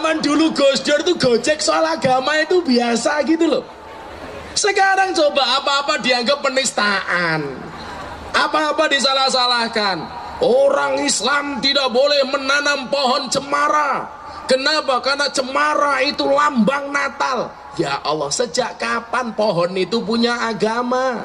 Zaman dulu Gus Dur tuh gojek soal agama itu biasa gitu loh. Sekarang coba apa-apa dianggap penistaan, apa-apa disalah-salahkan. Orang Islam tidak boleh menanam pohon cemara. Kenapa? Karena cemara itu lambang Natal. Ya Allah, sejak kapan pohon itu punya agama?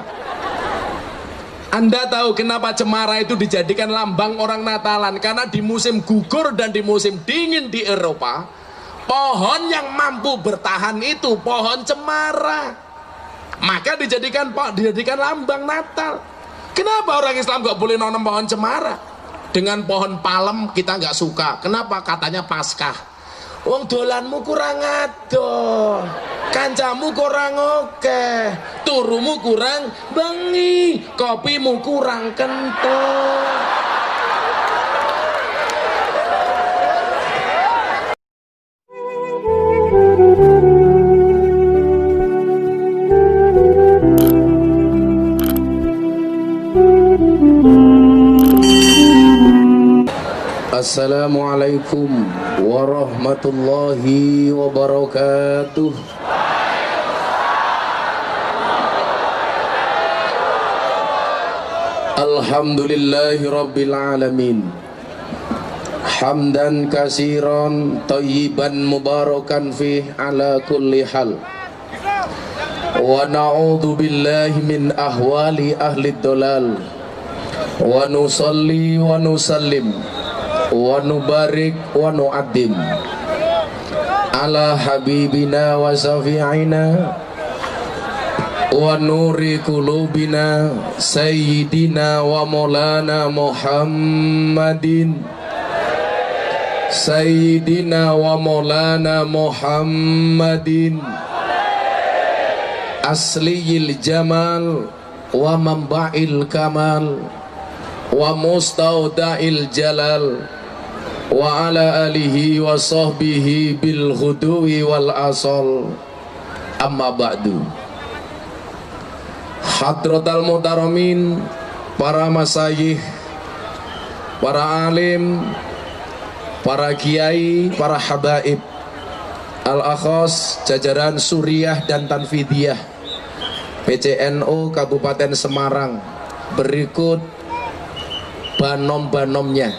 Anda tahu kenapa cemara itu dijadikan lambang orang Natalan? Karena di musim gugur dan di musim dingin di Eropa, pohon yang mampu bertahan itu pohon cemara. Maka dijadikan lambang Natal. Kenapa orang Islam nggak boleh nanam pohon cemara? Dengan pohon palem kita nggak suka. Kenapa? Katanya Paskah. Wong dolanmu kurang adoh, kancamu kurang oke, turumu kurang bengi, kopimu kurang kental. Assalamualaikum warahmatullahi wabarakatuh. Alhamdulillahi rabbil alamin. Hamdan kasiran tayyiban mubarakan fih ala kulli hal. Wa na'udzu billahi min ahwali ahli dhalal. Wa nusalli wa nusallim wa nubarik wa nu'addim ala habibina wa syafi'ina wa nuri qulubina sayyidina wa maulana Muhammadin sayyidina wa maulana Muhammadin asliyil jamal wa manba'il kamal wa mustauda'il jalal wa ala alihi wa sahbihi bil ghudwi wal asal. Amma ba'du. Hadratal muhtaramin, para masyayikh, para alim, para kiai, para habaib, al-akhos, jajaran Suriah dan Tanfidiyah PCNO Kabupaten Semarang. Berikut banom-banomnya.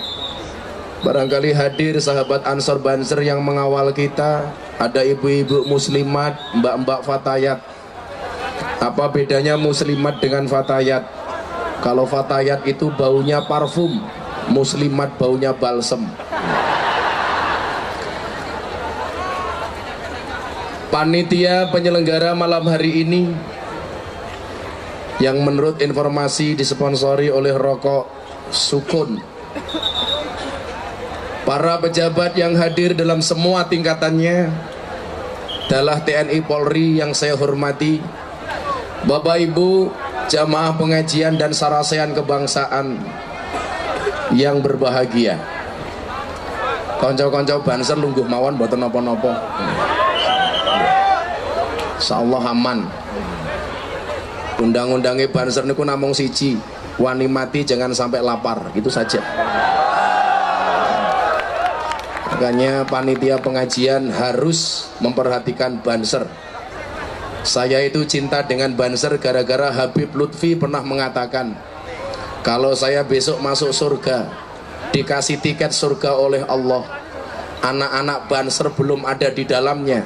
Barangkali hadir sahabat Ansor Banser yang mengawal kita. Ada ibu-ibu muslimat, mbak-mbak fatayat. Apa bedanya muslimat dengan fatayat? Kalau fatayat itu baunya parfum, muslimat baunya balsem. Panitia penyelenggara malam hari ini yang menurut informasi disponsori oleh Rokok Sukun. Para pejabat yang hadir dalam semua tingkatannya adalah TNI Polri yang saya hormati, Bapak Ibu jamaah pengajian dan sarasean kebangsaan yang berbahagia. Konco-konco Banser lungguh mawon mboten napa-napa. Insyaallah aman. Undang-undangnya Banser niku namung siji, wani mati jangan sampai lapar, itu saja. Makanya panitia pengajian harus memperhatikan Banser. Saya itu cinta dengan Banser gara-gara Habib Lutfi pernah mengatakan, kalau saya besok masuk surga, dikasih tiket surga oleh Allah, anak-anak Banser belum ada di dalamnya,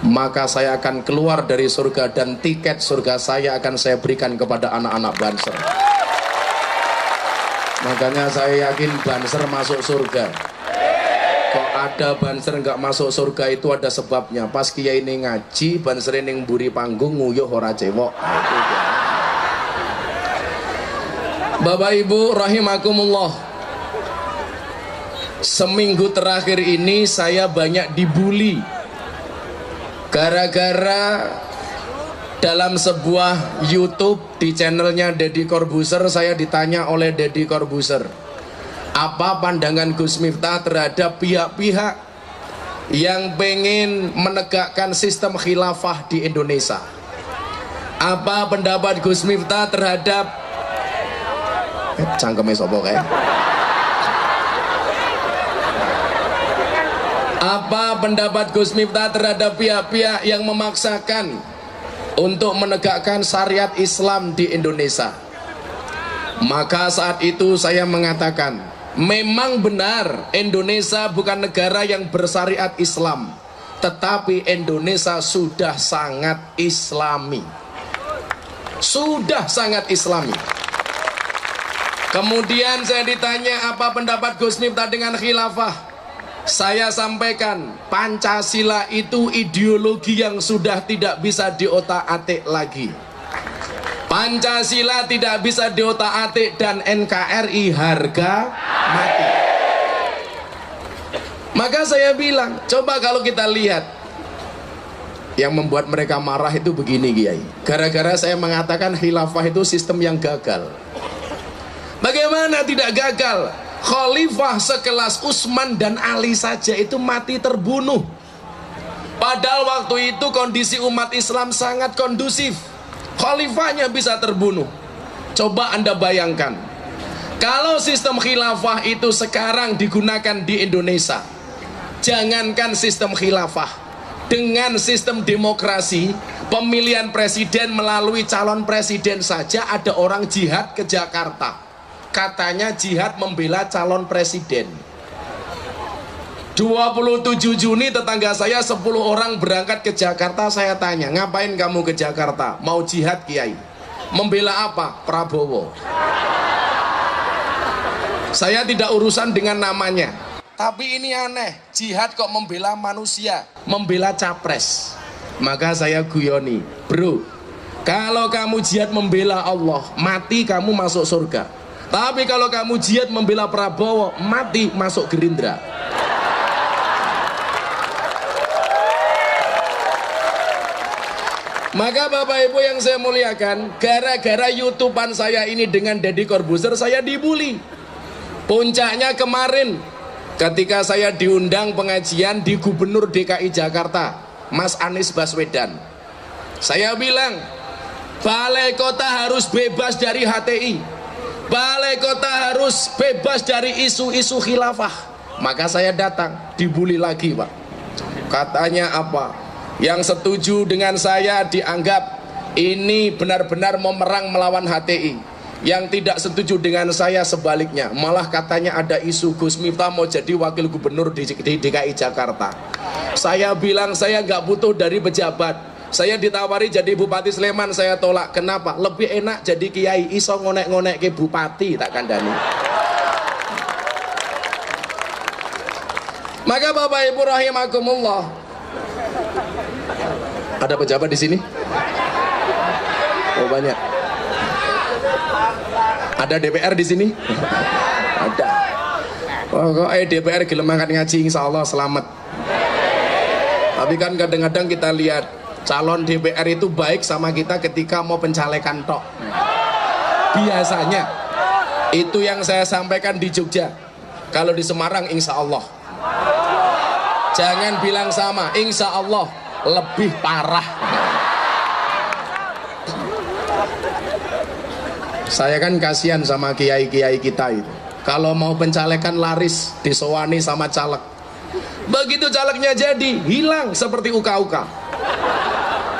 maka saya akan keluar dari surga dan tiket surga saya akan saya berikan kepada anak-anak Banser. Makanya saya yakin Banser masuk surga. Kok ada Banser nggak masuk surga itu ada sebabnya. Pas kiai ini ngaji, Banser ini mburi panggung nguyuh ora cewek. Bapak Ibu rahimakumullah, seminggu terakhir ini saya banyak dibully gara-gara dalam sebuah YouTube di channelnya Deddy Corbuzier, saya ditanya oleh Deddy Corbuzier, apa pandangan Gus Miftah terhadap pihak-pihak yang pengen menegakkan sistem khilafah di Indonesia? Apa pendapat Gus Miftah terhadap cangkeme sopo kae? Apa pendapat Gus Miftah terhadap pihak-pihak yang memaksakan untuk menegakkan syariat Islam di Indonesia? Maka saat itu saya mengatakan, memang benar Indonesia bukan negara yang bersyariat Islam, tetapi Indonesia sudah sangat Islami. Sudah sangat Islami. Kemudian saya ditanya apa pendapat Gus Miftah dengan khilafah. Saya sampaikan, Pancasila itu ideologi yang sudah tidak bisa diotak-atik lagi. Pancasila tidak bisa diotak-atik dan NKRI harga mati. Maka saya bilang, coba kalau kita lihat yang membuat mereka marah itu begini, Kiai. Gara-gara saya mengatakan khilafah itu sistem yang gagal. Bagaimana tidak gagal? Khalifah sekelas Utsman dan Ali saja itu mati terbunuh. Padahal waktu itu kondisi umat Islam sangat kondusif. Khalifahnya bisa terbunuh. Coba Anda bayangkan, kalau sistem khilafah itu sekarang digunakan di Indonesia, jangankan sistem khilafah, dengan sistem demokrasi, pemilihan presiden melalui calon presiden saja ada orang jihad ke Jakarta. Katanya jihad membela calon presiden. 27 Juni tetangga saya 10 orang berangkat ke Jakarta. Saya tanya, ngapain kamu ke Jakarta? Mau jihad, Kiai. Membela apa? Prabowo. Saya tidak urusan dengan namanya, tapi ini aneh, jihad kok membela manusia, membela capres. Maka saya guyoni, bro, kalau kamu jihad membela Allah, mati kamu masuk surga. Tapi kalau kamu jihad membela Prabowo, mati masuk Gerindra. Maka Bapak Ibu yang saya muliakan, gara-gara YouTubean saya ini dengan Deddy Corbuzier, saya dibully. Puncaknya kemarin ketika saya diundang pengajian di Gubernur DKI Jakarta, Mas Anies Baswedan. Saya bilang, Balai Kota harus bebas dari HTI. Balai Kota harus bebas dari isu-isu khilafah. Maka saya datang, dibully lagi, Pak. Katanya apa? Yang setuju dengan saya dianggap ini benar-benar memerang melawan HTI. Yang tidak setuju dengan saya sebaliknya. Malah katanya ada isu Gus Miftah mau jadi wakil gubernur di DKI Jakarta. Saya bilang saya nggak butuh dari pejabat. Saya ditawari jadi Bupati Sleman, saya tolak. Kenapa? Lebih enak jadi kiai, iso ngonek-ngonek ke bupati, tak kandani. Maka Bapak Ibu rahimakumullah, ada pejabat di sini? Oh banyak. Ada DPR di sini? Ada. Pokoknya DPR gelem angkat ngaji, insya Allah selamat. Tapi kan kadang-kadang kita lihat calon DPR itu baik sama kita ketika mau pencalekan tok. Biasanya itu yang saya sampaikan di Jogja. Kalau di Semarang insya Allah, jangan bilang sama, insya Allah lebih parah. Saya kan kasihan sama kiai-kiai kita itu, kalau mau pencalekan laris disowani sama caleg. Begitu calegnya jadi, hilang seperti uka-uka.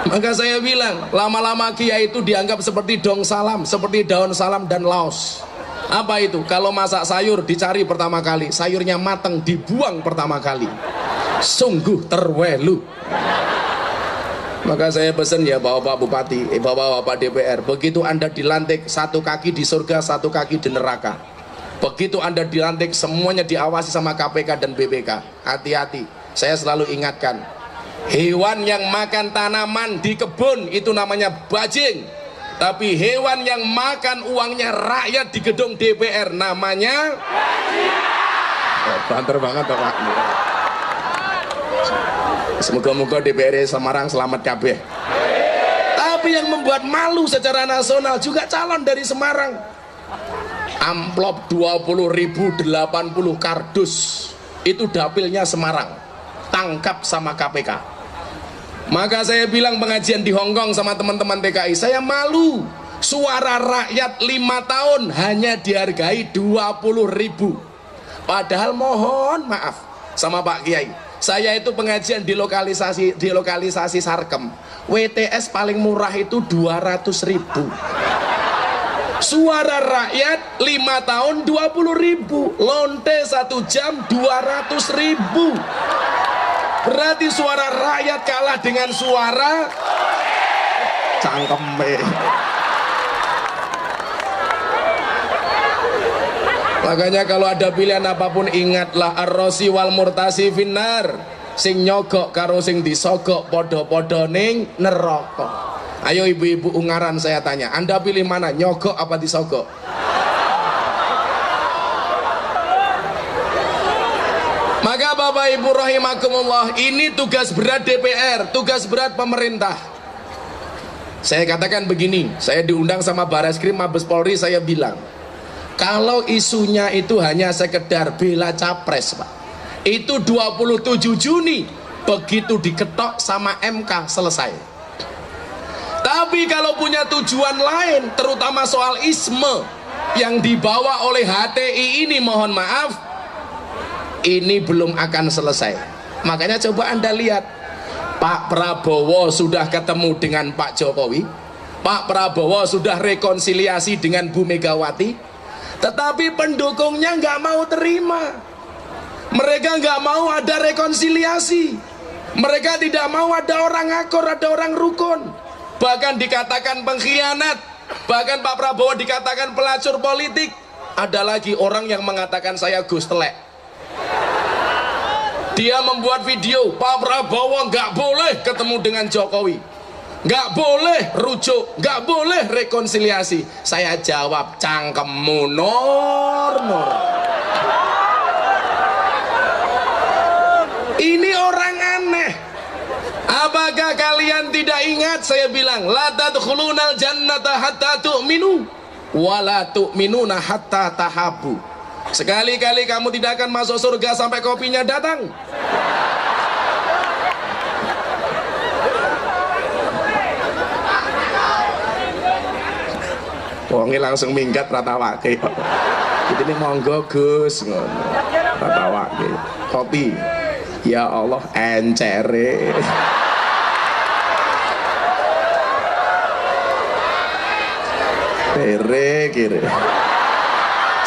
Maka saya bilang, lama-lama kiai itu dianggap seperti dong salam, seperti daun salam dan laos. Apa itu? Kalau masak sayur dicari pertama kali, sayurnya matang dibuang pertama kali. Sungguh terwelu. Maka saya pesan ya Bapak Bupati, Bapak DPR, begitu Anda dilantik, satu kaki di surga, satu kaki di neraka. Begitu Anda dilantik, semuanya diawasi sama KPK dan BPK. Hati-hati, saya selalu ingatkan, hewan yang makan tanaman di kebun itu namanya bajing. Tapi hewan yang makan uangnya rakyat di gedung DPR namanya bajing. Oh, banter banget Pak. Semoga-moga DPR Semarang selamat kabeh. Tapi yang membuat malu secara nasional juga calon dari Semarang. Amplop 20.080 kardus itu dapilnya Semarang, tangkap sama KPK. Maka saya bilang pengajian di Hongkong sama teman-teman TKI, saya malu suara rakyat 5 tahun hanya dihargai 20.000. Padahal mohon maaf sama Pak Kiai, Saya itu pengajian di lokalisasi Sarkem. WTS paling murah itu 200.000. Suara rakyat 5 tahun 20.000. Lonte 1 jam 200.000. Berarti suara rakyat kalah dengan suara cangkeme. Makanya kalau ada pilihan apapun ingatlah ar-rosi wal murtasi finnar. Sing nyogok karo sing disogok podo-podo ning neraka. Ayo ibu-ibu ungaran saya tanya, Anda pilih mana, nyogok apa disogok? Maka Bapak Ibu rahimakumullah, ini tugas berat DPR, tugas berat pemerintah. Saya katakan begini, saya diundang sama Bareskrim Mabes Polri, saya bilang, kalau isunya itu hanya sekedar bela capres, Pak, itu 27 Juni begitu diketok sama MK selesai. Tapi kalau punya tujuan lain, terutama soal isme yang dibawa oleh HTI ini, mohon maaf, ini belum akan selesai. Makanya coba Anda lihat, Pak Prabowo sudah ketemu dengan Pak Jokowi, Pak Prabowo sudah rekonsiliasi dengan Bu Megawati, tetapi pendukungnya nggak mau terima. Mereka nggak mau ada rekonsiliasi. Mereka tidak mau ada orang akur, ada orang rukun. Bahkan dikatakan pengkhianat. Bahkan Pak Prabowo dikatakan pelacur politik. Ada lagi orang yang mengatakan saya Gus Telek. Dia membuat video, Pak Prabowo nggak boleh ketemu dengan Jokowi, nggak boleh rujuk, nggak boleh rekonsiliasi. Saya jawab, cangkemmu nur. Ini orang aneh. Apakah kalian tidak ingat saya bilang, la tadkhulunal jannata hatta tu'minu wa la tu'minuna hatta tahabu. Sekali-kali kamu tidak akan masuk surga sampai kopinya datang. Wonge langsung minggat ratawake. Ini monggo Gus ngono. Ratawake. Kopi. Ya Allah encere. Kere.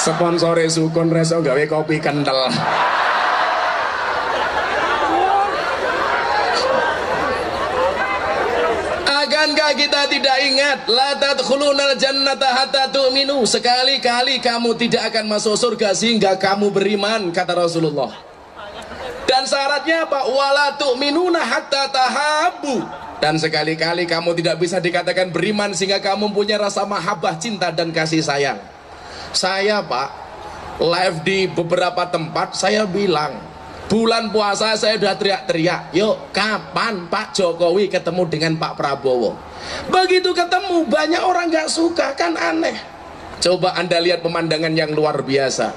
Sponsore Sukun reso gawe kopi kental. Akankah kita tidak ingat, la tadkhulunal jannata hatta tu'minu, sekali-kali kamu tidak akan masuk surga sehingga kamu beriman, kata Rasulullah. Dan syaratnya apa? Wala tu'minuna hatta tahabu. Dan sekali-kali kamu tidak bisa dikatakan beriman sehingga kamu punya rasa mahabbah, cinta dan kasih sayang. Saya Pak, live di beberapa tempat saya bilang, bulan puasa saya sudah teriak-teriak, yuk kapan Pak Jokowi ketemu dengan Pak Prabowo. Begitu ketemu banyak orang gak suka, kan aneh. Coba Anda lihat pemandangan yang luar biasa.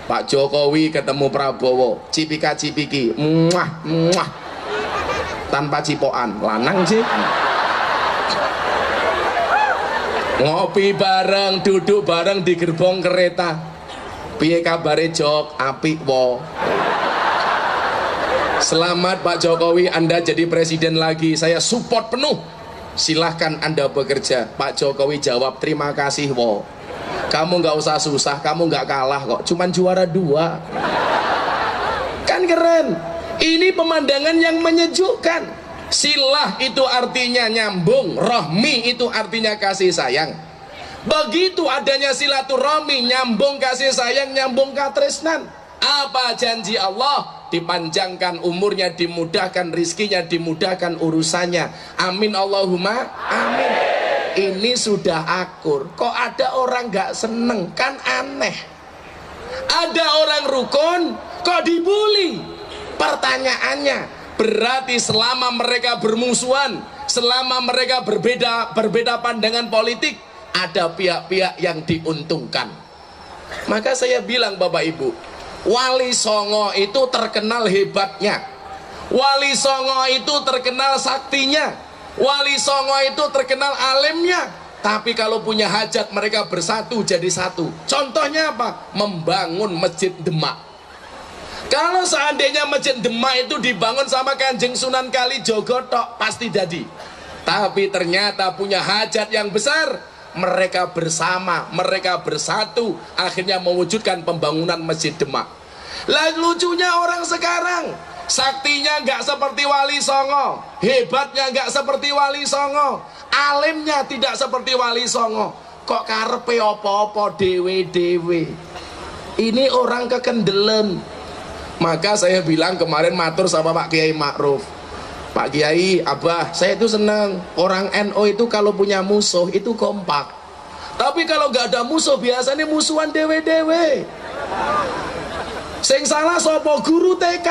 Pak Jokowi ketemu Prabowo, cipika-cipiki, muah, tanpa cipokan, lanang sih. Ngopi bareng, duduk bareng di gerbong kereta. Piye kabare Jok? Apik wo. Selamat Pak Jokowi, Anda jadi presiden lagi, saya support penuh. Silahkan Anda bekerja. Pak Jokowi jawab, terima kasih wo. Kamu nggak usah susah, kamu nggak kalah kok, cuman juara 2. Kan keren. Ini pemandangan yang menyejukkan. Silah itu artinya nyambung, rohmi itu artinya kasih sayang. Begitu adanya silaturahmi, nyambung kasih sayang, nyambung katresnan. Apa janji Allah? Dipanjangkan umurnya, dimudahkan rizkinya, dimudahkan urusannya. Amin Allahumma amin. Ini sudah akur. Kok ada orang gak seneng? Kan aneh. Ada orang rukun kok dibully. Pertanyaannya, berarti selama mereka bermusuhan, selama mereka berbeda pandangan politik, ada pihak-pihak yang diuntungkan. Maka saya bilang Bapak Ibu, Wali Songo itu terkenal hebatnya, Wali Songo itu terkenal saktinya, Wali Songo itu terkenal alimnya. Tapi kalau punya hajat mereka bersatu jadi satu. Contohnya apa? Membangun Masjid Demak. Kalau seandainya Masjid Demak itu dibangun sama Kanjeng Sunan Kalijogo tok, pasti jadi. Tapi ternyata punya hajat yang besar. Mereka bersama, mereka bersatu, akhirnya mewujudkan pembangunan Masjid Demak. Lah lucunya orang sekarang, saktinya nggak seperti Wali Songo, hebatnya nggak seperti Wali Songo, alimnya tidak seperti Wali Songo. Kok karepe apa-apa dewe-dewe. Ini orang kekendelen. Maka saya bilang kemarin matur sama Pak Kiai Ma'ruf, Pak Kiai, Abah, saya itu senang orang NU itu kalau punya musuh itu kompak. Tapi kalau nggak ada musuh biasanya musuhan dewe-dewe. Sing salah sopo guru TK.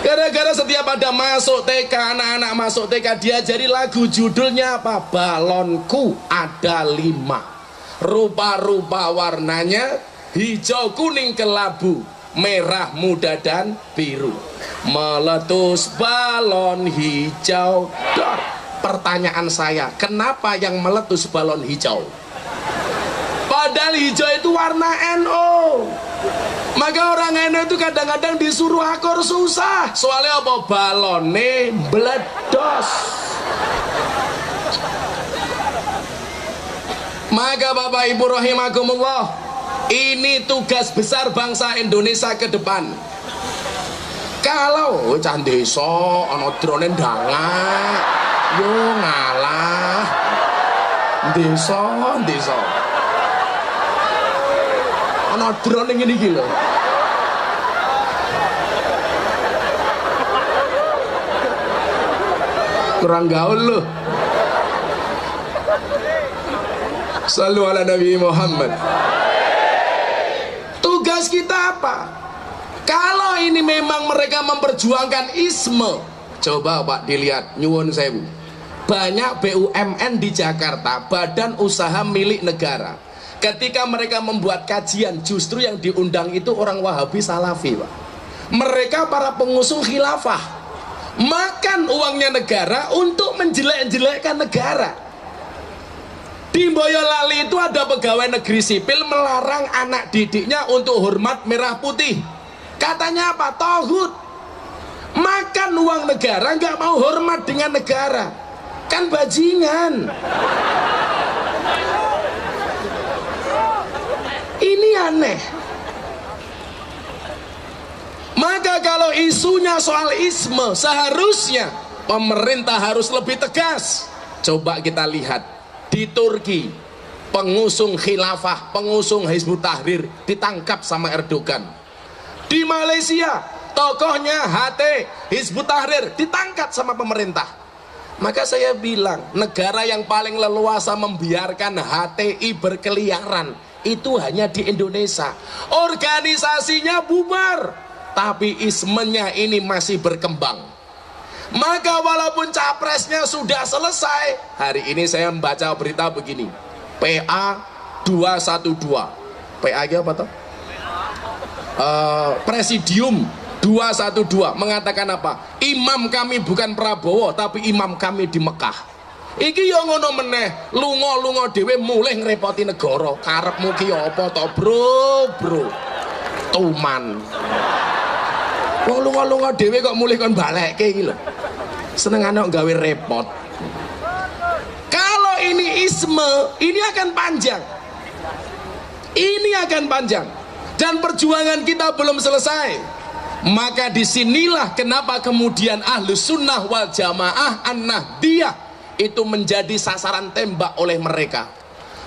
Gara-gara setiap ada masuk TK, anak-anak masuk TK diajari lagu, judulnya apa? Balonku ada 5, rupa-rupa warnanya, hijau, kuning, kelabu, merah, muda, dan biru. Meletus balon hijau. Dor. Pertanyaan saya, kenapa yang meletus balon hijau? Padahal hijau itu warna NU. Maka orang NU itu kadang-kadang disuruh akur susah. Soalnya apa? Balone meledos. Maka Bapak Ibu rahimakumullah, ini tugas besar bangsa Indonesia ke depan. Kalau cah desa ana drone ndangak, yo ngalah. Desa ana drone ngene iki lho. Kurang gaul lho. Sallu ala Nabi Muhammad. Tugas kita apa? Kalau ini memang mereka memperjuangkan isme, coba Pak dilihat, nyuwun sewu, banyak BUMN di Jakarta, badan usaha milik negara. Ketika mereka membuat kajian, justru yang diundang itu orang Wahabi Salafi, Pak. Mereka para pengusung khilafah, makan uangnya negara untuk menjelek-jelekkan negara. Di Boyolali itu ada pegawai negeri sipil melarang anak didiknya untuk hormat merah putih. Katanya apa? Tauhid. Makan uang negara, nggak mau hormat dengan negara, kan bajingan. Ini aneh. Maka kalau isunya soal isme, seharusnya pemerintah harus lebih tegas. Coba kita lihat di Turki, pengusung khilafah, pengusung Hizbut Tahrir ditangkap sama Erdogan. Di Malaysia, tokohnya HT Hizbut Tahrir ditangkap sama pemerintah. Maka saya bilang, negara yang paling leluasa membiarkan HTI berkeliaran itu hanya di Indonesia. Organisasinya bubar, tapi ismenya ini masih berkembang. Maka walaupun capresnya sudah selesai, hari ini saya membaca berita begini, PA 212, PA apa toh? Presidium 212 mengatakan apa? Imam kami bukan Prabowo, tapi imam kami di Mekah. Iki yo ngono meneh, lunga-lunga dhewe mulih ngrepoti negara. Karepmu ki apa to, bro? Tuman. Wong lunga-lunga dhewe kok mulih kon balekke iki lho. Senengane kok gawe repot. Kalau ini isme, ini akan panjang. Ini akan panjang. Dan perjuangan kita belum selesai. Maka disinilah kenapa kemudian Ahlus Sunnah wal Jamaah An-Nahdiyah itu menjadi sasaran tembak oleh mereka.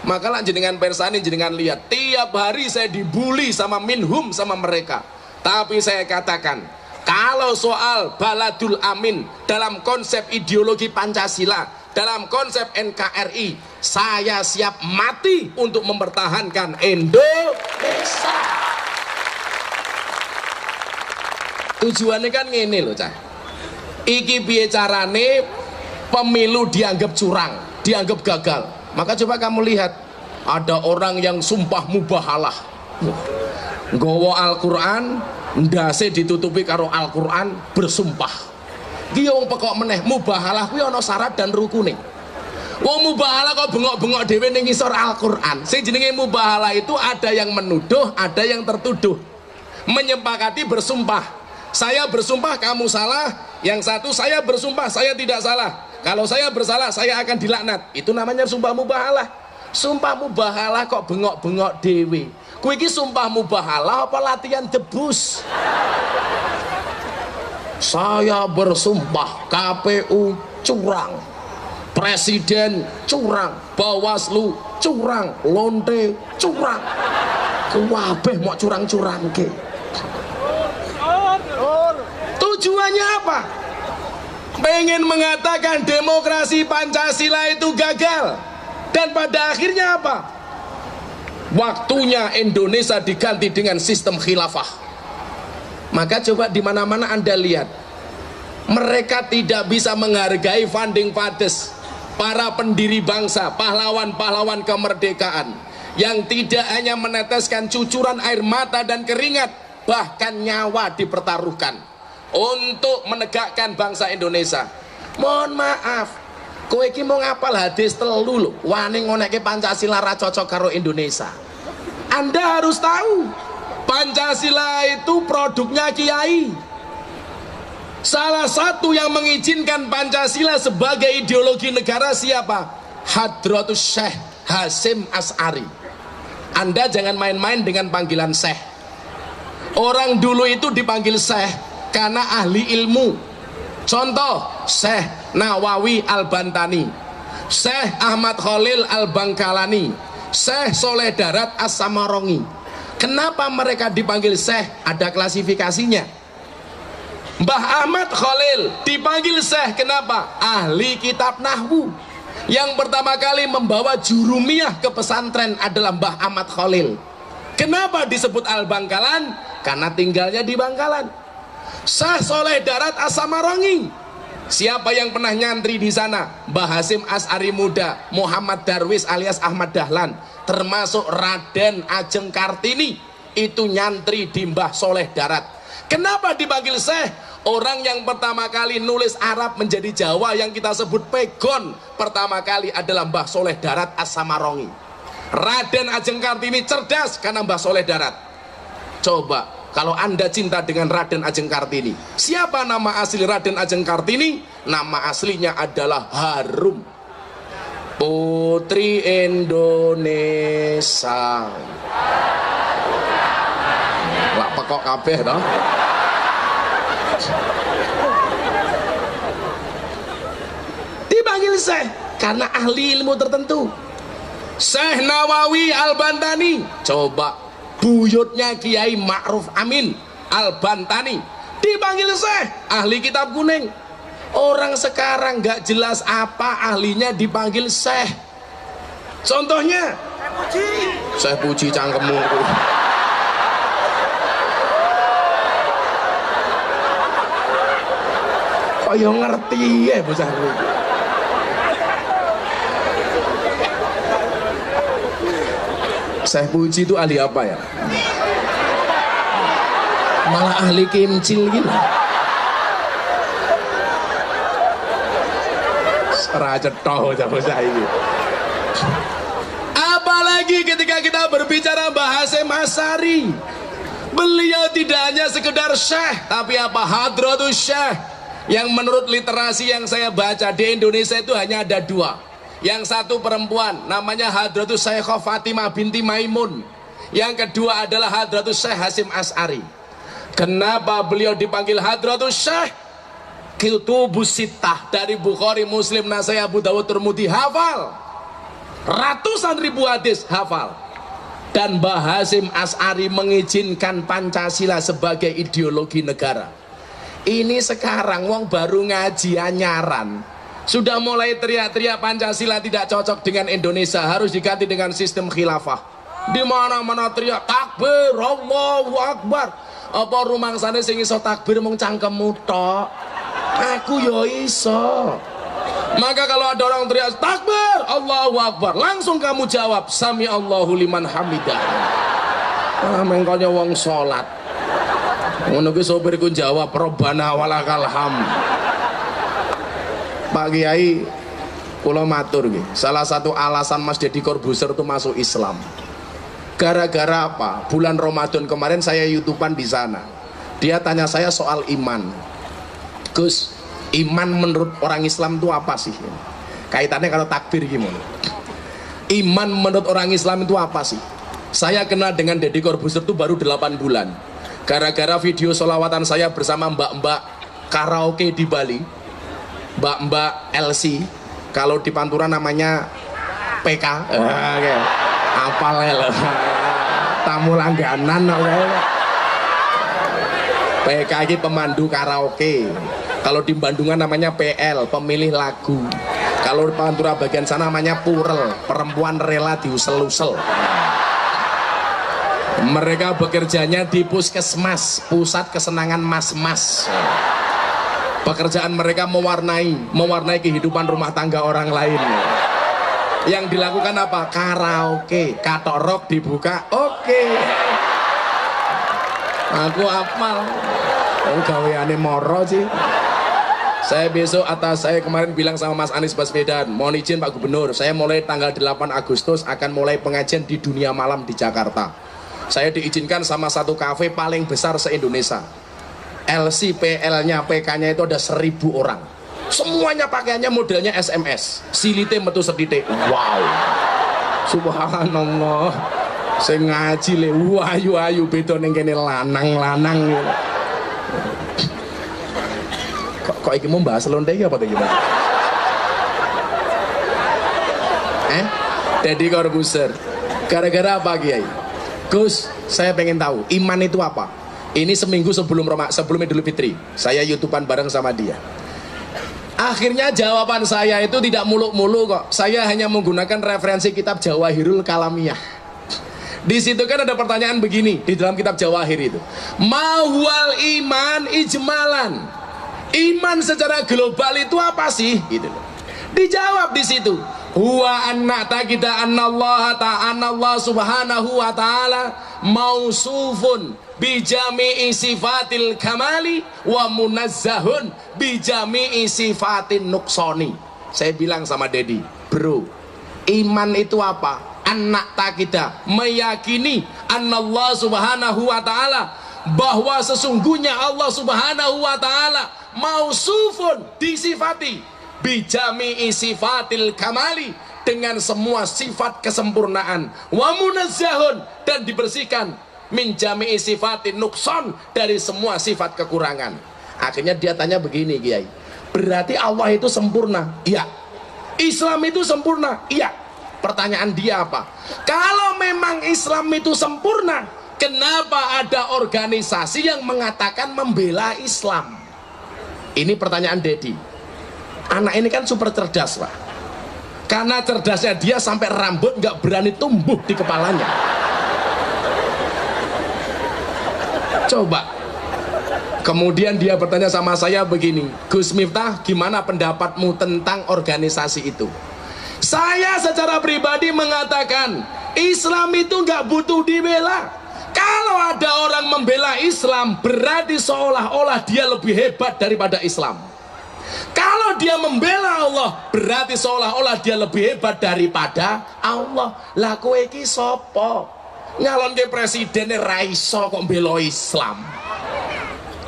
Maka lah jenengan persani, jenengan lihat, tiap hari saya dibully sama minhum sama mereka. Tapi saya katakan, kalau soal Baladul Amin dalam konsep ideologi Pancasila, dalam konsep NKRI, saya siap mati untuk mempertahankan Indonesia. Tujuannya kan ngene loh, Cah. Iki piye carane pemilu dianggap curang, dianggap gagal. Maka coba kamu lihat, ada orang yang sumpah mubahalah, nggawa Al-Quran, ndase ditutupi karo Al-Quran, bersumpah. Ki wong pekok meneh, mubahalah kuwi ana syarat dan rukune. Wong mubahalah kok bengok-bengok dhewe ning ngisor Al-Quran. Sing jenenge mubahalah itu ada yang menuduh, ada yang tertuduh. menyepakati bersumpah. Saya bersumpah kamu salah, yang satu saya bersumpah saya tidak salah. Kalau saya bersalah saya akan dilaknat. Itu namanya sumpah mubahalah. Sumpah mubahalah kok bengok-bengok dewe. Kuwi iki sumpah mubahalah apa latihan debus? Saya bersumpah KPU curang, Presiden curang, Bawaslu curang, Lonte curang. Kabeh mau curang-curang ke. Tujuannya apa? Pengen mengatakan demokrasi Pancasila itu gagal. Dan pada akhirnya apa? Waktunya Indonesia diganti dengan sistem khilafah. Maka coba di mana-mana Anda lihat, mereka tidak bisa menghargai founding fathers, para pendiri bangsa, pahlawan-pahlawan kemerdekaan, yang tidak hanya meneteskan cucuran air mata dan keringat, bahkan nyawa dipertaruhkan untuk menegakkan bangsa Indonesia. Mohon maaf, kowe iki mau ngapal hadis telu lho, wani ngoneke Pancasila ra cocok karo Indonesia. Anda harus tahu, Pancasila itu produknya kiai. Salah satu yang mengizinkan Pancasila sebagai ideologi negara siapa? Hadratus Syekh Hasyim Asy'ari. Anda jangan main-main dengan panggilan Syekh. Orang dulu itu dipanggil Syekh karena ahli ilmu. Contoh, Syekh Nawawi Al-Bantani, Syekh Ahmad Khalil Al-Bangkalani, Syekh Soleh Darat As-Samarongi. Kenapa mereka dipanggil Syekh? Ada klasifikasinya. Mbah Ahmad Khalil dipanggil Syekh kenapa? Ahli kitab Nahwu. Yang pertama kali membawa jurumiyah ke pesantren adalah Mbah Ahmad Khalil. Kenapa disebut Al-Bangkalan? Karena tinggalnya di Bangkalan. Syekh Soleh Darat As-Samarongi, siapa yang pernah nyantri di sana? Mbah Hasyim Asy'ari Muda, Muhammad Darwis alias Ahmad Dahlan, termasuk Raden Ajeng Kartini, itu nyantri di Mbah Soleh Darat. Kenapa dipanggil Syekh? Orang yang pertama kali nulis Arab menjadi Jawa yang kita sebut pegon pertama kali adalah Mbah Soleh Darat As-Samarongi. Raden Ajeng Kartini cerdas karena Mbah Soleh Darat. Coba kalau Anda cinta dengan Raden Ajeng Kartini, siapa nama asli Raden Ajeng Kartini? Nama aslinya adalah Harum, Putri Indonesia. Lak pekok kabeh toh. Dipanggil Syekh karena ahli ilmu tertentu. Syekh Nawawi Al-Bantani, coba buyutnya Kiai Ma'ruf Amin Al-Bantani, dipanggil Syekh, ahli kitab kuning. Orang sekarang gak jelas apa ahlinya dipanggil Syekh. Contohnya Syekh Puji cangkemmu. Kok yo ngerti ya bocah kuwi. Syekh Puji itu ahli apa ya? Malah ahli kimcil gitu. Raja toh bocah ini. Apalagi ketika kita berbicara Mbah Hasyim Asy'ari, beliau tidak hanya sekedar syekh, tapi apa? Hadratus Syekh. Yang menurut literasi yang saya baca di Indonesia itu hanya ada dua. Yang satu perempuan, namanya Hadratus Syekhah Fatimah binti Maimun. Yang kedua adalah Hadratus Syekh Hasyim Asy'ari. Kenapa beliau dipanggil Hadratus Syekh? Kutubus Sittah dari Bukhari, Muslim, Nasai, Abu Dawud, Tirmidzi hafal. Ratusan ribu hadis hafal. Dan Mbah Hasyim Asy'ari mengizinkan Pancasila sebagai ideologi negara. Ini sekarang wong baru ngaji anyaran sudah mulai teriak-teriak Pancasila tidak cocok dengan Indonesia, harus diganti dengan sistem khilafah. Di mana-mana teriak takbir, Allahu Akbar. Apa rumangsane sing iso takbir mung cangkemmu tok? Aku yo iso. Maka kalau ada orang teriak takbir, Allahu Akbar, langsung kamu jawab sami Allahu liman hamidah. Mengkonya wong salat. Ngono ki sopirku jawab Rabbana walakal hamd. Pak Kiai, kula matur nggih, salah satu alasan Mas Deddy Corbuzier itu masuk Islam Gara-gara apa? Bulan Ramadan kemarin saya YouTubean di sana. Dia tanya saya soal iman. Gus, iman menurut orang Islam itu apa sih? Kaitannya kalau takbir gimana? Iman menurut orang Islam itu apa sih? Saya kenal dengan Deddy Corbuzier itu baru 8 bulan. Gara-gara video solawatan saya bersama mbak-mbak karaoke di Bali, mbak-mbak LC, kalau di Pantura namanya PK, apal ya, tamu langganan, PK ini pemandu karaoke. Kalau di Bandungan namanya PL, pemilih lagu. Kalau di Pantura bagian sana namanya Purel, perempuan rela diusel-usel. Mereka bekerjanya di puskesmas, pusat kesenangan mas-mas. Pekerjaan mereka mewarnai kehidupan rumah tangga orang lain. Yang dilakukan apa? Karaoke, katok rock dibuka, oke. Aku apal. Oh, gaweane moro sih. Saya besok atas, saya kemarin bilang sama Mas Anies Baswedan, mohon izin Pak Gubernur, saya mulai tanggal 8 Agustus akan mulai pengajian di dunia malam di Jakarta. Saya diizinkan sama satu kafe paling besar se-Indonesia. LCPL-nya, PK-nya itu ada 1000 orang. Semuanya pakaiannya modelnya SMS. Silite metu seditik. Wow. Subhanallah. Saya ngaji le, ayu-ayu beda ning kene lanang-lanang. Kok iki mau bahas lonte apa tuh gimana? Deddy Corbuzier. Gara-gara apa Kiai? Gus, saya pengen tahu iman itu apa? Ini seminggu sebelum Idul Fitri. Saya YouTubean bareng sama dia. Akhirnya jawaban saya itu tidak muluk-muluk kok. Saya hanya menggunakan referensi kitab Jawahirul Kalamiyah. Di situ kan ada pertanyaan begini di dalam kitab Jawahir itu. Mahwal iman ijmalan. Iman secara global itu apa sih? Gitu loh. Dijawab di situ. Huwa anna taqida annallaha ta'ala Allah subhanahu wa ta'ala mausufun bijami'i sifatil kamali wa munazzahun bijami'i sifatin nuksoni. Saya bilang sama Dedi, bro, iman itu apa? Anak takida, meyakini Allah subhanahu wa ta'ala, bahwa sesungguhnya Allah subhanahu wa ta'ala mausufun, disifati bijami'i sifatil kamali, dengan semua sifat kesempurnaan, wa munazzahun, dan dibersihkan min jami'i sifatin nukson, dari semua sifat kekurangan. Akhirnya dia tanya begini, Kiai, berarti Allah itu sempurna? Iya. Islam itu sempurna? Iya. Pertanyaan dia apa? Kalau memang Islam itu sempurna, kenapa ada organisasi yang mengatakan membela Islam? Ini pertanyaan Dedi. Anak ini kan super cerdas, Pak. Karena cerdasnya dia sampai rambut nggak berani tumbuh di kepalanya. Coba. Kemudian dia bertanya sama saya begini, Gus Miftah, gimana pendapatmu tentang organisasi itu? Saya secara pribadi mengatakan Islam itu nggak butuh dibela. Kalau ada orang membela Islam, berarti seolah-olah dia lebih hebat daripada Islam. Kalau dia membela Allah, berarti seolah-olah dia lebih hebat daripada Allah. Lah kowe iki sapa? Nyalonke presiden ra iso kok mbela Islam.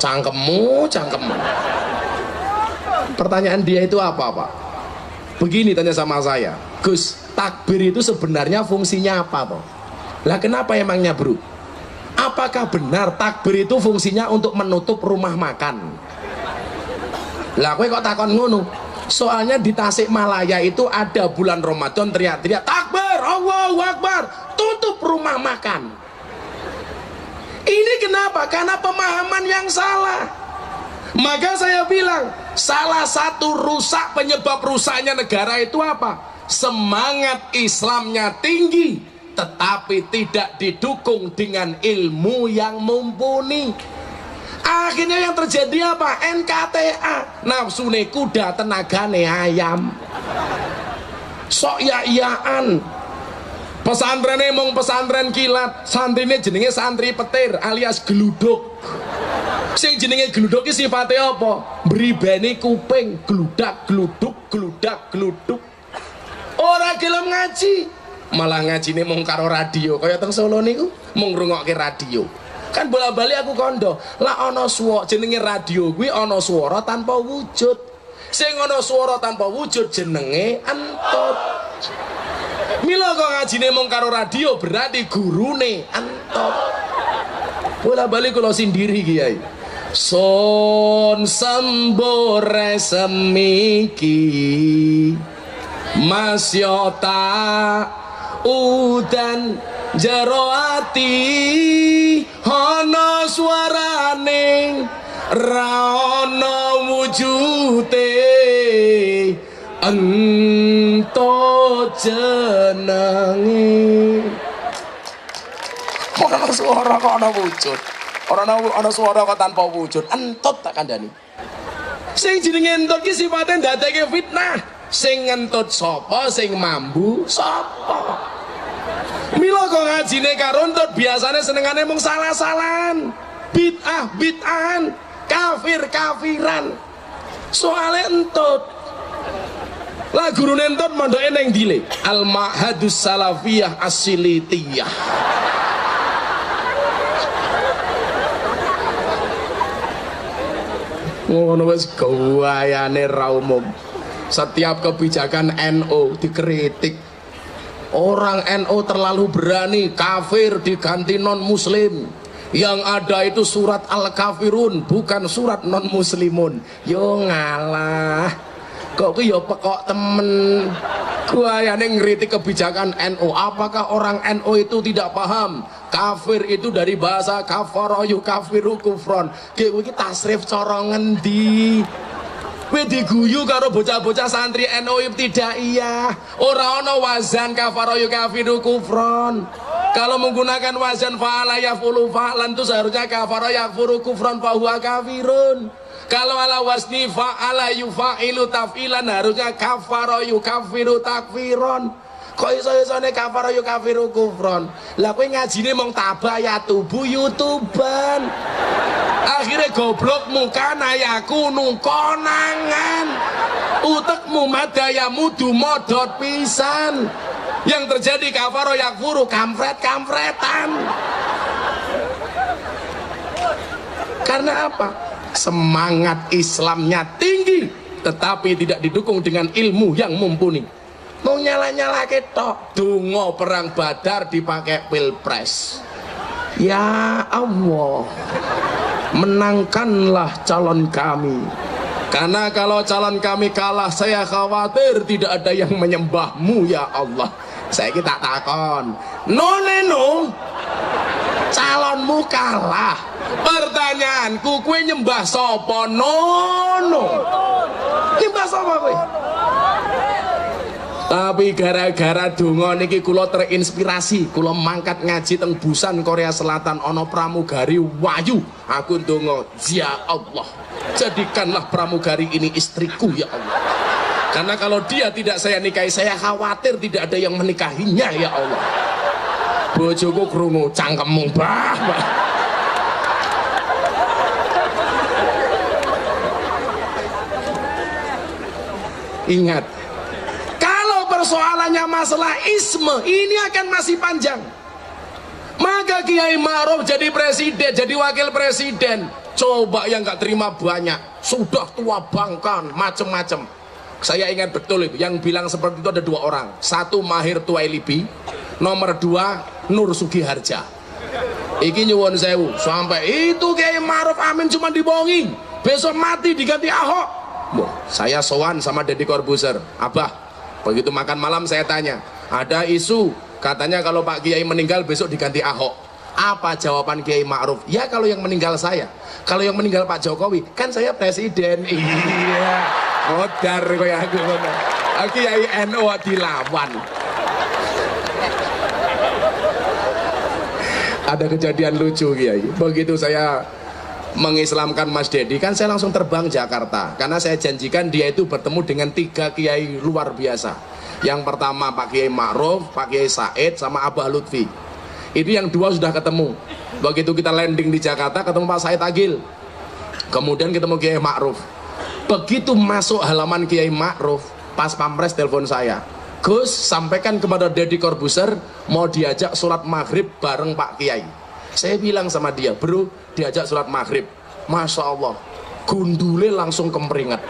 Cangkemmu. Pertanyaan dia itu apa, Pak? Begini tanya sama saya, Gus, takbir itu sebenarnya fungsinya apa toh? Lah kenapa emangnya, bro? Apakah benar takbir itu fungsinya untuk menutup rumah makan? Lah kowe kok takon ngono? Soalnya di Tasikmalaya itu ada bulan Ramadan teriak-teriak takbir, Allahu Akbar, tutup rumah makan. Ini kenapa? Karena pemahaman yang salah. Maka saya bilang, salah satu penyebab rusaknya negara itu apa? Semangat Islamnya tinggi, tetapi tidak didukung dengan ilmu yang mumpuni. Akhirnya yang terjadi apa? NKTA, nafsune kuda, tenagane ayam. Sok ya-iyaan. Pesantrennya mong pesantren kilat, santrinya jenenge santri petir alias geluduk. Sing jenenge gluduk iki sifate apa? Mribeni kuping, gludak gluduk, gludak gluduk. Ora gelem ngaji. Malah ngajine mung karo radio, kaya teng Solo niku mung ngrungokke radio. Kan bola-bali aku kondo, lah ana suara jenenge radio kuwi ana swara tanpa wujud. Sing ana swara tanpa wujud jenenge entut. Mila kok ngajine mung karo radio berarti gurune entut. Bola-bali kula sendiri Kiai. Son sembore semiki masyota udan jero ati ana swaraning ra ana wujute entut jenenge. Ana swara kok ana wujud. Ana swara kok tanpa wujud. Entut tak kandhani. Sing jenenge entut ki sifate ndadekke fitnah. Sing ngentut sapa, sing mambu sapa. Mila kok ngajine karo entut biasane senengane mung salah-salahan. Bid'ahan, kafir-kafiran. Soale entut. Lah gurune entut mondoke ning Dile. Al-Ma'hadus Salafiyah As-Silitiyah. Ngono wis gawayane ra umum. Setiap kebijakan NU dikritik. Orang NU terlalu berani, kafir diganti non muslim. Yang ada itu surat Al-Kafirun, bukan surat non muslimun. Yo ngalah. Kok ku yo pekok temen. Gawayane ngritik kebijakan NU. Apakah orang NU itu tidak paham? Kafir itu dari bahasa kafara yukafiru kufron. Ki iki tasrif cara ngendi? Kowe diguyu karo bocah-bocah santri NU Ibtidaiyah. Ora ana wazan kafara yukafiru kufron. Kalau menggunakan wazan fa'ala yafulu fa'lan itu seharusnya kafara yakfuru kufron fa huwa kafirun. Kalau ala wasni fa'ala yufa'ilu taf'ilan harusnya kafara yukafiru takfiron. Kok iso-isone kafara yukafiru kufron. Lah kowe ngajine mung tabayatu YouTubean. Akhirnya goblokmu kanayaku konangan. Utekmu madayamu dumodot pisan. Yang terjadi kafaro yakfuru kampret-kampretan. Karena apa? Semangat Islamnya tinggi, tetapi tidak didukung dengan ilmu yang mumpuni. Mau nyala-nyala ketok. Dungo perang Badar dipakai pilpres. Ya Allah, menangkanlah calon kami. Karena kalau calon kami kalah, saya khawatir tidak ada yang menyembahmu ya Allah. Saya kita takon, no, calonmu kalah. Pertanyaanku, kue nyembah sopo? No, nyembah sopo kue? Tapi gara-gara donga niki kula terinspirasi, kula mangkat ngaji teng Busan Korea Selatan ana pramugari wayu. Aku ndonga, ya Allah, jadikanlah pramugari ini istriku ya Allah. Karena kalau dia tidak saya nikahi, saya khawatir tidak ada yang menikahinya ya Allah. Bojoku krungu cangkemmu, Mbah. Ingat, persoalannya masalah isme ini akan masih panjang. Maka Kiai Ma'ruf jadi presiden, jadi wakil presiden, coba yang nggak terima banyak, sudah tua bangkan macem-macem. Saya ingat betul itu, yang bilang seperti itu ada dua orang. Satu Mahir Tuwailibi, nomor dua Nur Sugiharja. Iki nyuwun sewu, sampai itu Kiai Ma'ruf Amin cuma dibohongi, besok mati diganti Ahok. Saya sowan sama Deddy Corbuzier, Abah, begitu makan malam saya tanya, ada isu katanya kalau Pak Kiai meninggal besok diganti Ahok. Apa jawaban Kiai Ma'ruf? Ya kalau yang meninggal saya, kalau yang meninggal Pak Jokowi, kan saya presiden. Iya, modar kayak aku. Kiai NU dilawan. Ada kejadian lucu Kiai. Begitu saya mengislamkan Mas Dedi, kan saya langsung terbang Jakarta karena saya janjikan dia itu bertemu dengan 3 kiai luar biasa. Yang pertama Pak Kiai Ma'ruf, Pak Kiai Said, sama Abah Lutfi. Ini yang 2 sudah ketemu. Begitu kita landing di Jakarta ketemu Pak Said Agil, kemudian ketemu Kiai Ma'ruf. Begitu masuk halaman Kiai Ma'ruf, pas Pampres telepon saya, Gus, sampaikan kepada Deddy Corbuzier mau diajak sholat maghrib bareng Pak Kiai. Saya bilang sama dia, bro, diajak sholat maghrib. Masya Allah, gundule langsung kemeringat.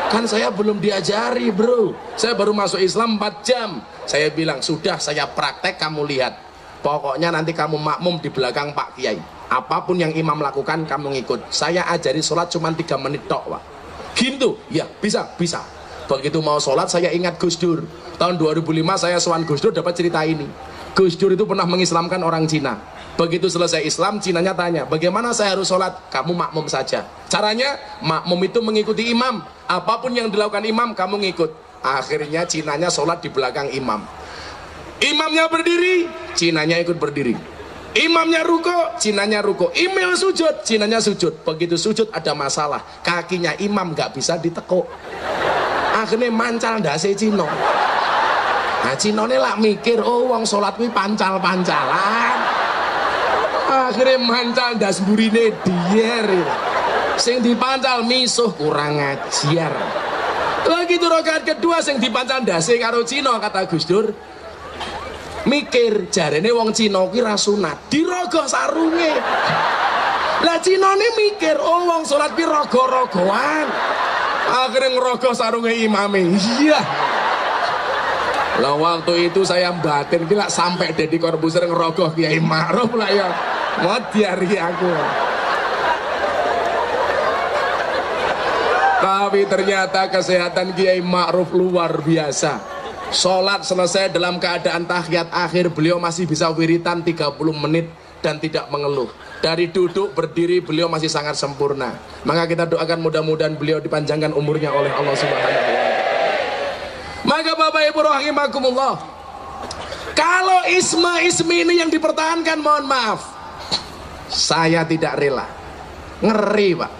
Kan saya belum diajari, bro. Saya baru masuk Islam 4 jam. Saya bilang, sudah saya praktek, kamu lihat. Pokoknya nanti kamu makmum di belakang Pak Kiai. Apapun yang imam lakukan, kamu ngikut. Saya ajari sholat cuma 3 menit tok, Pak. Gitu, ya bisa. Begitu mau sholat saya ingat Gus Dur. Tahun 2005 saya sowan Gus Dur dapat cerita ini. Gus Dur itu pernah mengislamkan orang Cina. Begitu selesai Islam, Cinanya tanya, bagaimana saya harus sholat? Kamu makmum saja. Caranya, makmum itu mengikuti imam. Apapun yang dilakukan imam, kamu ngikut. Akhirnya Cinanya sholat di belakang imam. Imamnya berdiri, Cinanya ikut berdiri. Imamnya ruko, Cinanya ruko. Imam sujud, Cinanya sujud. Begitu sujud ada masalah, kakinya imam gak bisa ditekuk. Akhirnya mancal ndase Cino. Nah Cinone lak mikir, oh wong sholat kuwi pancal-pancalan. Akhirnya mancal ndas mburine dier. Sing dipancal misuh kurang ajar. Lagi itu rakaat kedua sing dipancal ndase karo Cino, kata Gus Dur. Mikir jarene wong Cina kuwi ra sunat, dirogoh sarunge. Lah Cinone mikir, oh wong sholat kuwi rogo-rogoan. Akhirnya ngerogoh sarungnya imame. Iya. Lah waktu itu saya batin gila sampai Deddy Corbuzier ngerogoh Kiai Ma'ruf lah ya. Mau diari aku. Tapi ternyata kesehatan Kiai Ma'ruf luar biasa. Sholat selesai dalam keadaan tahiyat akhir, beliau masih bisa wiritan 30 menit dan tidak mengeluh. Dari duduk berdiri beliau masih sangat sempurna. Maka kita doakan mudah-mudahan beliau dipanjangkan umurnya oleh Allah Subhanahu wa taala. Maka Bapak Ibu rahimakumullah, kalau ismi ini yang dipertahankan, mohon maaf, saya tidak rela. Ngeri, Pak.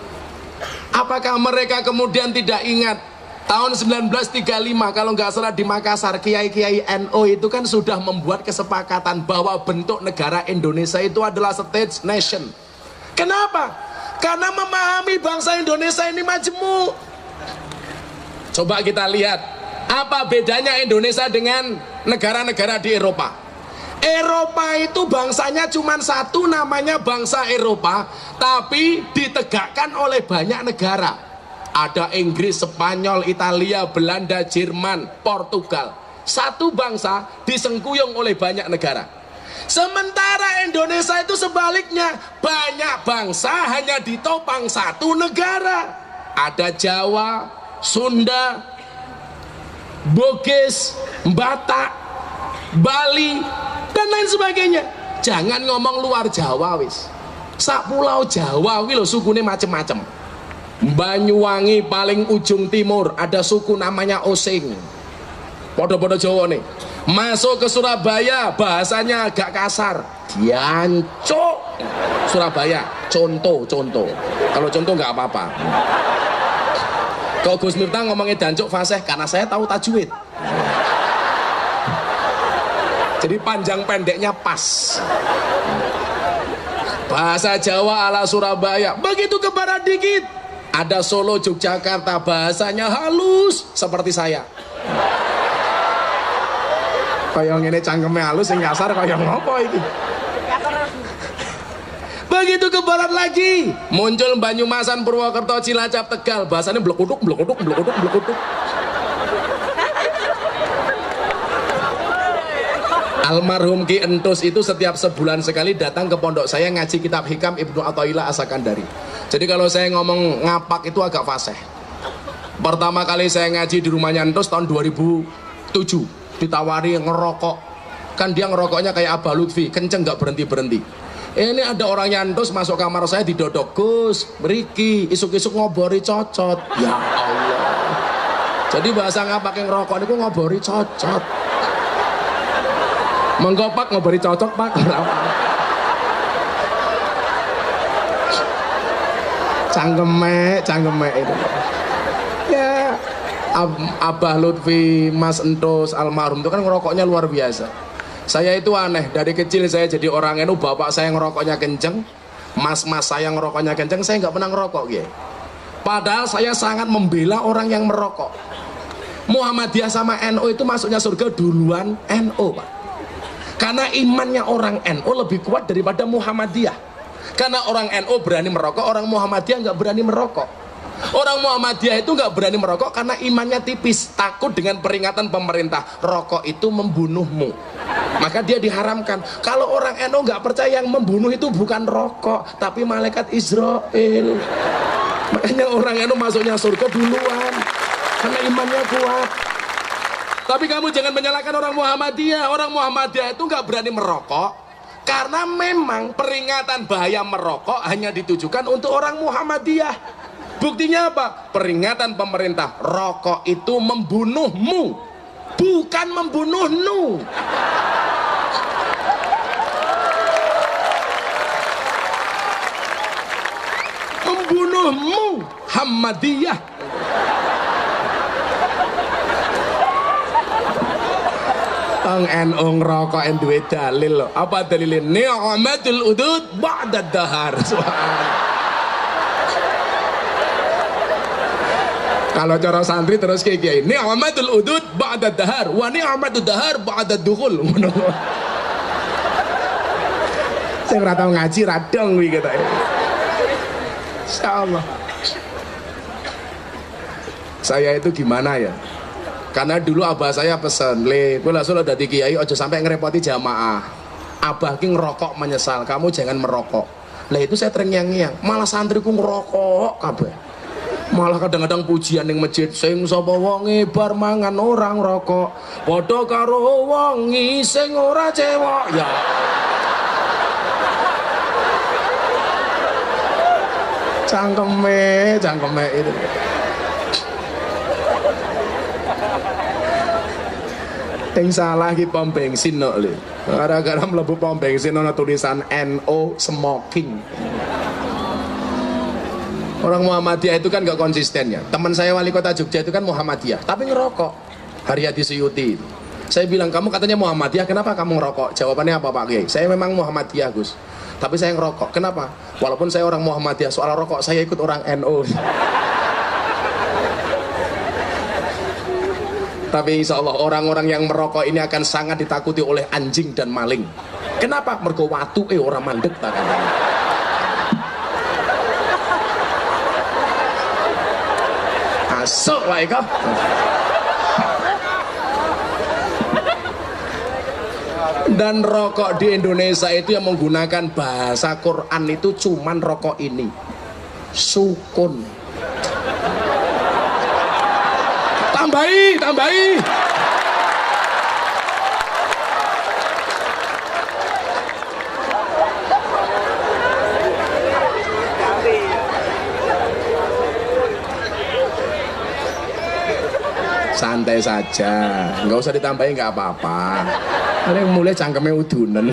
Apakah mereka kemudian tidak ingat tahun 1935 kalau nggak salah di Makassar, kiai-kiai NU itu kan sudah membuat kesepakatan bahwa bentuk negara Indonesia itu adalah state nation. Kenapa? Karena memahami bangsa Indonesia ini majemuk. Coba kita lihat apa bedanya Indonesia dengan negara-negara di Eropa. Eropa itu bangsanya cuma satu, namanya bangsa Eropa, tapi ditegakkan oleh banyak negara. Ada Inggris, Spanyol, Italia, Belanda, Jerman, Portugal. Satu bangsa disengkuyung oleh banyak negara. Sementara Indonesia itu sebaliknya, banyak bangsa hanya ditopang satu negara. Ada Jawa, Sunda, Bugis, Batak, Bali, dan lain sebagainya. Jangan ngomong luar Jawa wis. Sak pulau Jawa wis lho sukune macem-macem. Banyuwangi paling ujung timur ada suku namanya Osing. Podo-podo Jawa nih. Masuk ke Surabaya bahasanya agak kasar. Diancuk. Surabaya, contoh. Kalau contoh nggak apa-apa. Kalau Gus Miftah ngomongnya dancuk fasih karena saya tahu tajwid. Jadi panjang pendeknya pas. Bahasa Jawa ala Surabaya. Begitu ke barat dikit, ada Solo, Yogyakarta, bahasanya halus seperti saya. Kayak ngene cangkeme halus sing kasar kayak ngopo iki. Begitu ke barat lagi, muncul Banyumasan, Purwokerto, Cilacap, Tegal, bahasanya blekutuk. Almarhum Ki Entus itu setiap sebulan sekali datang ke pondok saya ngaji kitab Hikam Ibnu Athaillah As-Sakandari. Jadi kalau saya ngomong ngapak itu agak fasih. Pertama kali saya ngaji di rumahnya Entus tahun 2007, ditawari ngerokok. Kan dia ngerokoknya kayak Abah Lutfi, kenceng gak berhenti-berhenti. Ini ada orangnya Entus masuk kamar saya didodok, Gus, beriki, isuk-isuk ngobori cocot. Ya Allah. Jadi bahasa ngapak yang ngerokok itu ngobori cocot. Menggopak ngobori cocok Pak. Cangkeme itu. Ya, Abah Lutfi, Mas Entus, almarhum itu kan ngerokoknya luar biasa. Saya itu aneh, dari kecil saya jadi orang NU, bapak saya ngerokoknya kenceng, mas-mas saya ngerokoknya kenceng, saya nggak pernah ngerokok ya. Padahal saya sangat membela orang yang merokok. Muhammadiyah sama NU itu masuknya surga duluan NU, Pak. Karena imannya orang NU lebih kuat daripada Muhammadiyah. Karena orang NU berani merokok, orang Muhammadiyah nggak berani merokok. Orang Muhammadiyah itu nggak berani merokok karena imannya tipis, takut dengan peringatan pemerintah, rokok itu membunuhmu, maka dia diharamkan. Kalau orang NU nggak percaya yang membunuh itu bukan rokok tapi malaikat Israel. Makanya orang NU masuknya surga duluan karena imannya kuat. Tapi kamu jangan menyalahkan orang Muhammadiyah. Orang Muhammadiyah itu nggak berani merokok karena memang peringatan bahaya merokok hanya ditujukan untuk orang Muhammadiyah. Buktinya apa? Peringatan pemerintah, rokok itu membunuhmu, bukan membunuhnu. Membunuhmu, Hammadiyah. Ang NU ngerokok yang duwe dalil. Apa dalilnya? Ni'matul udud ba'da dahar. Kalau cara santri terus kayak gini, ni'matul udud ba'da dahar wa ni'matud dahar ba'da dukhul. Saya ora tau ngaji radong kuwi kata. Insyaallah. Saya itu gimana ya? Karena dulu abah saya pesen, "Le, kowe langsung dadi kiai aja sampai ngerepoti jamaah. Abah ki ngerokok menyesal, kamu jangan merokok." Lah itu saya terngiang-ngiang, malah santriku ngerokok kabeh. Malah kadang-kadang pujian ning masjid, sing sapa wonge bar mangan orang rokok padha karo wongi sing ora cewek. Ya cangkeme itu. Yang salah ki pom bensin kok lho. Gara-gara mlebu pom bensin ana tulisan NO smoking. Orang Muhammadiyah itu kan gak konsisten ya. Teman saya wali kota Jogja itu kan Muhammadiyah, tapi ngerokok. Haryadi Suyuti. Saya bilang, kamu katanya Muhammadiyah, kenapa kamu ngerokok? Jawabannya apa Pak Kiai? Saya memang Muhammadiyah Gus, tapi saya ngerokok. Kenapa? Walaupun saya orang Muhammadiyah, soal rokok saya ikut orang NU. Tapi insya Allah orang-orang yang merokok ini akan sangat ditakuti oleh anjing dan maling. Kenapa? Mergo watu orang mandek tak kan. Masuk wae kok. Dan rokok di Indonesia itu yang menggunakan bahasa Quran itu cuman rokok ini, sukun. Tambahi. Santai saja, nggak usah ditambahin, nggak apa-apa. Ada yang mulai cangkemnya udunan.